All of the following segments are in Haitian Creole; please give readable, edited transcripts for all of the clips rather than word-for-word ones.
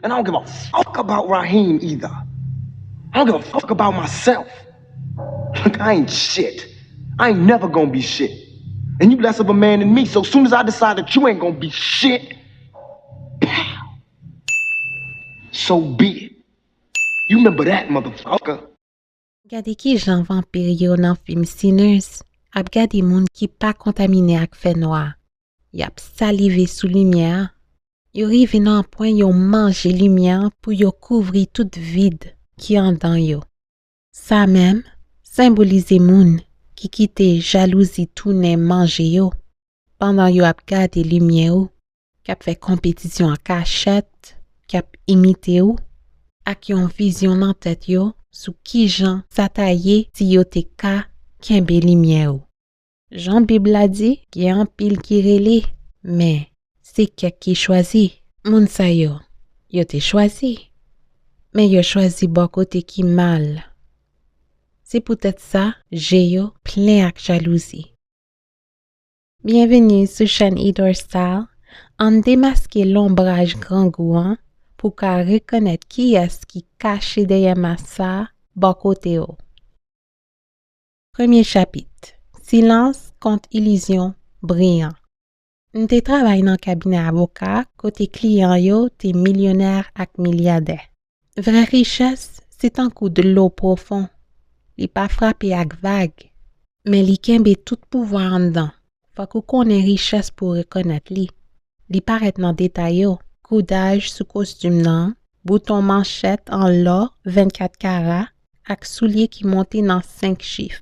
And I don't give a fuck about Raheem either. I don't give a fuck about myself. Look, I ain't shit. I ain't never gonna be shit. And you less of a man than me, so soon as I decide that you ain't gonna be shit, so be it. You remember that, motherfucker. Gade ki jan vampir yo nan film Sinners, ap gade moun ki pa kontamine ak fe noir. Yap salive sous lumière. Yo rive nan point yo manje lumière pou yo kouvri tout vide ki an dan yo. Sa même symbolize moun ki kite jalousie tourne manje yo pendant yo ap gade lumière ou, kap fe compétition en cachette, kap imite ou, ak yon vision nan tête yo sou ki jan sataye si yo te ka kenbe lumière ou. Jean Bible a dit gen an pile ki rele, mais c'est kek ki choisi. Moun sa yo te choisi, mais yo choisi bon côté ki mal. C'est peut-être ça, j'ai yo plein ak jalousie. Bienvenue sur chaîne Idor Style. On démasque l'ombrage grand gouan pour ka reconnaître qui est-ce qui caché derrière massa bon côté yo. Premier chapitre. Silence contre illusion brillant. N'te travaille dans cabinet avocat côté client yo te millionnaire ak milliardaire. Vraie richesse, c'est un coup de l'eau profond. Li pas frappé ak vague, mais li kembe tout pouvoir en dedans. Faut qu'on connaît richesse pour reconnaître li. Li paraît dans détail yo, coudage sous costume nan, bouton manchette en l'or 24 carats ak soulier qui monte dans 5 chiffres.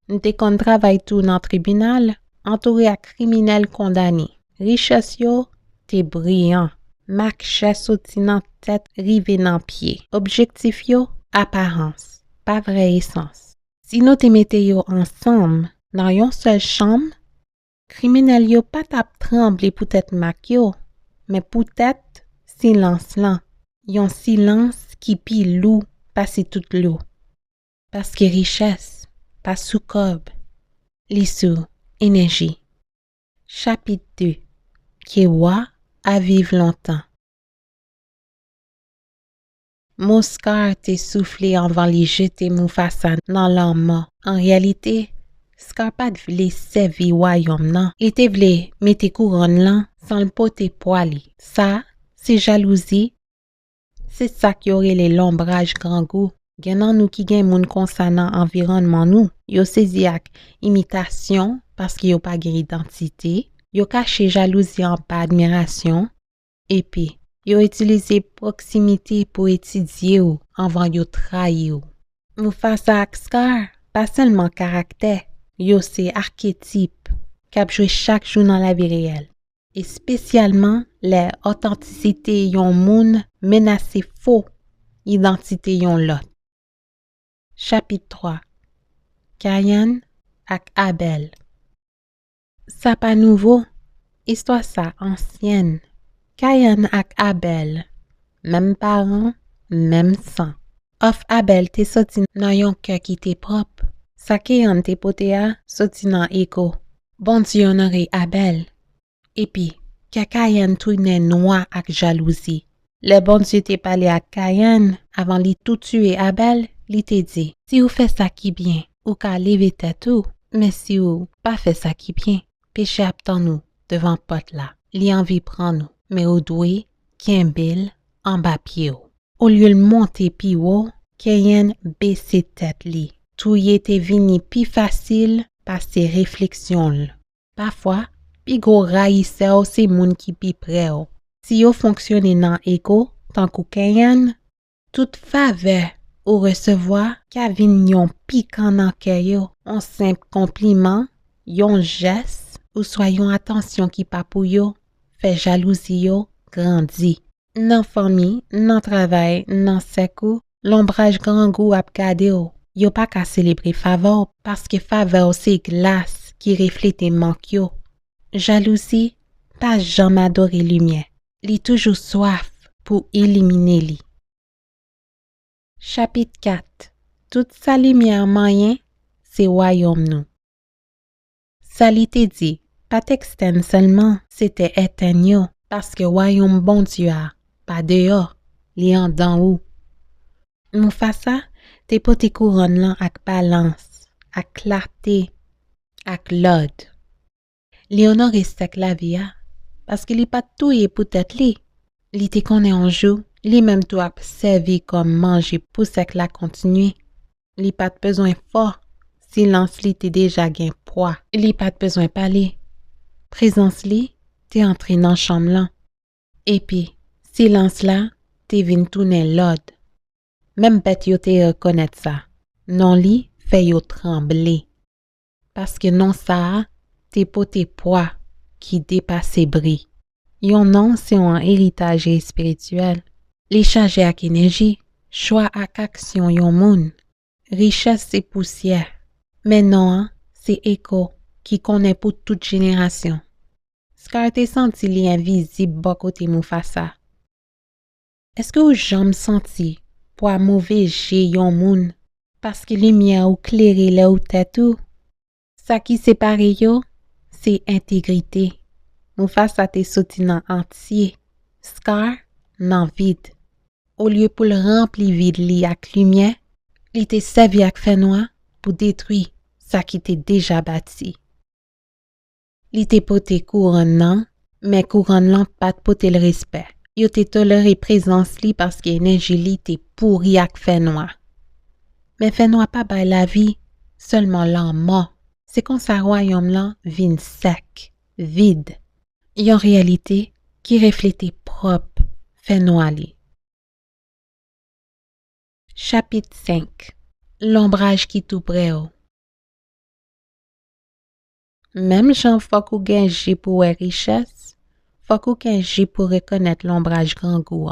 N'te kon travail tout dans tribunal, entouré à criminel condamné. Richesse yo, te brillant. Mak chè soti nan tête rive nan pied. Objectif yo, apparence, pas vraie essence. Si nou te mette yo ensemble, dans yon seul chambre, criminel yo pas tap tremble pou tête mak yo, mais pou tête silence lan. Yon silence qui pi lou passe tout l'eau. Parce que richesse, pas sous cob, li sous énergie. Chapitre 2. Kewa à vivre longtemps. Moscar te soufflé avant li jeter Mufasa dans l'âme. En réalité, Scar pas vle servi royaume nan. Il te vle mette couronne lan sans le pote poili. Ça, c'est jalousie. C'est ça qui aurait les l'ombrage grand goût. Gen nan nou ki gen moun konsa nan environnement nou, yo sezi ak imitation parce que yo pa gen identité, yo caché jalousie en pas admiration, et puis yo utilise proximité pour étudier ou avant yo trahi ou. Mufasa ak Scar, pas seulement caractère, yo c'est archétype k'ap joué chaque jour dans la vie réelle. Et spécialement les authenticités yon moun menacé faux identité yon lot. Chapitre 3. Caïn ak Abel. Ça pas nouveau, histoire ça ancienne. Caïn ak Abel, même parents, même sang. Of Abel te soti nan yon cœur qui te propre. Sa Caïn te pote a soti nan ego. Bon Dieu honore Abel. Et puis, Caïn tourne noir ak jalousie. Le bon Dieu te parlé à Caïn avant li tout tuer Abel. Li te dit, si ou fait ça qui bien, ou ka leve tête ou, mais si ou pas fait ça qui bien, péché aptan nous devant pot là. Li envie prend nous, mais ou doué, kembel, en bas pied ou. Au lieu de monter pi ou, Caïn baisse tête li. Tout y était vini pi facile par ses réflexions. Parfois, pi gros raïsse ou c'est moun qui pi près ou. Si yo fonctionne nan ego, tant que Caïn, toute faveur ou recevoir ka vin yon piquant nan kè yo, un simple compliment, yon geste ou soit yon attention qui pa pou yo, fait jalousie yo grandi. Nan famille, nan travail, nan sekou, l'ombrage grand goût ap gade yo. Yo pa ka célébrer faveur parce que faveur c'est glace qui reflète manque yo. Jalousie, pas jamais adorer lumière. Li toujours soif pour éliminer li. Chapitre 4. Toute sa lumière moyen, c'est royaume nous. Ça li te dit, pas externe seulement, c'était éteigno, parce que royaume bon Dieu a, pas dehors. li en dan ou. Mufasa, te pote couronne lan ak balance, ak clarté, ak l'ordre. Li honore stek la vie a, paske li pat touye pou tèt li. Li te konnen anjou, li même tou ap servi kom manje pou sek la kontinue. Li pat besoin fort, silence li te deja gen poids. Li pat besoin pale. Présence li te entre nan chambre lan. Epi, silence la te vin tourner l'ordre. Même bête yo te reconnaître ça. Non li fait yo trembler. Parce que non ça te pote poids qui dépasse bris. Yon non c'est un héritage spirituel. Li charge ak énergie, choix ak action yon moun. Richesse c'est poussière. Mais non, c'est écho qui connaît pour toute génération. Scar te senti li invisible bon côté Mufasa. Est-ce que ou jamais senti pour un mauvais jet yon moun parce que lumière ou claire là ou tête ou? Ça qui sépare yo, c'est intégrité. Mufasa te soti nan entier, Scar nan vide. Au lieu pour le remplir vide li ak lumière, li te servi ak fè noir pour détruire ça qui te déjà bâti. Li te pote couronne nan, mais couronne lan pat pote le respect. Yo te toléré présence li parce que énergie li te pourri ak fè noir. Mais fè noir pas bay la vie, seulement l'an mort. C'est comme ça royaume lan vin sec, vide. Yon réalité qui reflétait propre fè noir li. Chapitre 5. L'ombrage qui tout près ou. Même Jean fok ou gen J pour richesse, fok ou gen J pour reconnaître l'ombrage grand goût.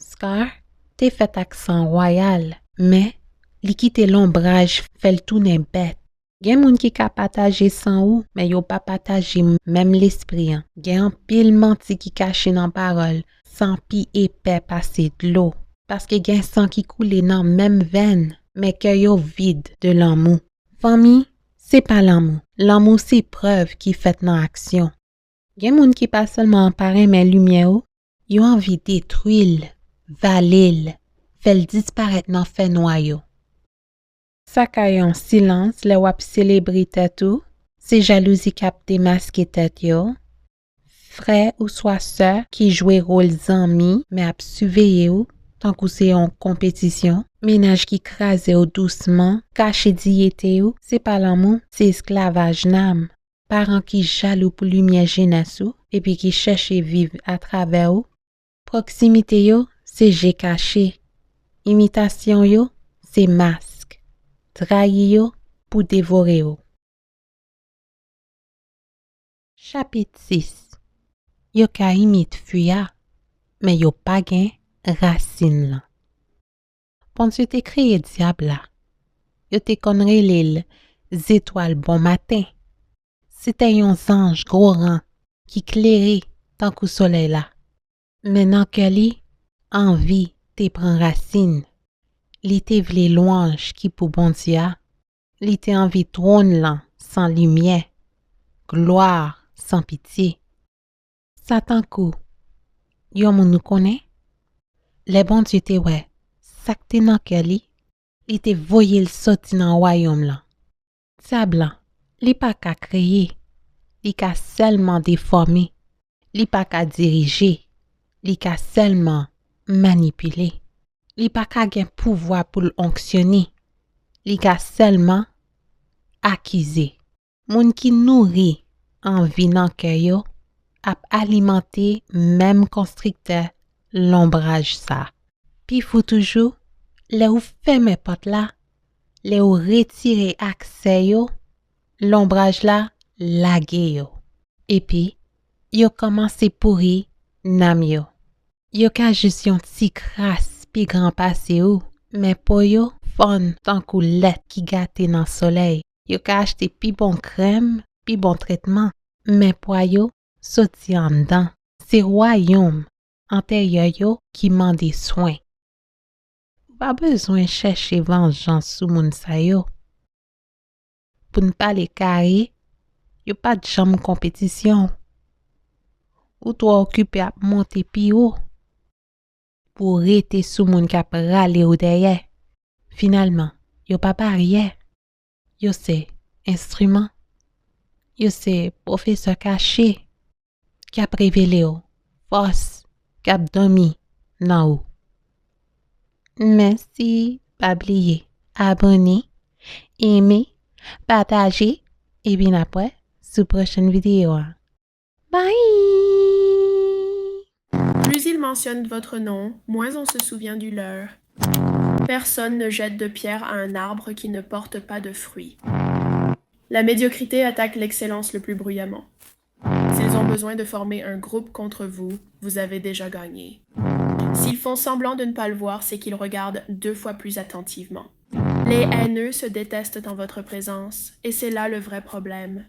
Scar te fait accent royal, mais li kite l'ombrage fait tourner bête. Gen moun ki ka partager sans ou, mais yo pa partager même l'esprit. Gen pile menti qui caché dans parole, sans pi épais passer de l'eau. Parce que gen sang qui coule dans même veine, mais que yo vide de l'amour. Famille, c'est pas l'amour. L'amour c'est preuve qui fait dans action. Gen moun qui pas seulement parrain mais lumière ou, yo envie détruire, valer, faire disparaître dans fait noyau. Ça kayon silence le wap célébrer tête ou, c'est jalousie kap démasqué tête yo. Frère ou soit sœur qui jouent rôle zami mais ap surveiller ou, tant que c'est en compétition. Ménage qui crase ou doucement, caché diété ou, c'est pas l'amour, c'est esclavage n'âme. Parents qui jaloux pour lumière jeunesse ou, et puis qui cherche vivre à travers ou. Proximité yo, c'est j'ai caché. Imitation yo, c'est masque. Trahi yo pour dévorer yo. Chapitre 6. Yo ka imite fuya, mais yo pa gen racine lan. Pon tu te créé diable la, yo te konre l'île étoiles bon matin. C'était yon ange gros rang qui clairait tant qu'au soleil là. Maintenant que li, envie te prend racine. Li te vle louange qui pour bon Dieu, li te envie trône lan sans lumière, gloire sans pitié. Satan kou, yon moun nou connaît? Les bon Dieu te ouais, sak te nan ke li te voye l soti nan royaume lan. Diable lan, li pa ka créer, li ka seulement déformer, li pa ka diriger, li ka seulement manipuler. Li pa ka gen pouvoir pour l'onctionner. Li ka seulement accuser. Moun ki nourri envie nan kè yo ap alimenter même constricteur l'ombrage sa. Pi fou toujours, le ou ferme porte la, le ou retire accès yo, l'ombrage la lage yo. Et puis, yo commence pourri nam yo. Yo ka juste yon ti crasse pi grand passé ou, mais pour yo, fon tant kou let qui gâte dans soleil. Yo ka achete pi bon crème, pi bon traitement, mais pour yo, soti en dedans. C'est royaume antérieur yo qui mande soin. Pas besoin chercher vengeance sous moun sa yo. Pour ne pas les carré, yo pas de jambe compétition. Ou toi occupé à monter pi haut. pour rester sous moun kap rale ou derrière. Finalement, yo pas barrière. Yo c'est instrument. Yo c'est professeur caché qui a révélé ou force qui a dormi nan ou. Merci, pas oublier, abonner, aimer, partager et bien après, sous prochaine vidéo. Bye! Plus ils mentionnent votre nom, moins on se souvient du leur. Personne ne jette de pierre à un arbre qui ne porte pas de fruits. La médiocrité attaque l'excellence le plus bruyamment. S'ils ont besoin de former un groupe contre vous, vous avez déjà gagné. S'ils font semblant de ne pas le voir, c'est qu'ils regardent 2 fois plus attentivement. Les haineux se détestent en votre présence, et c'est là le vrai problème.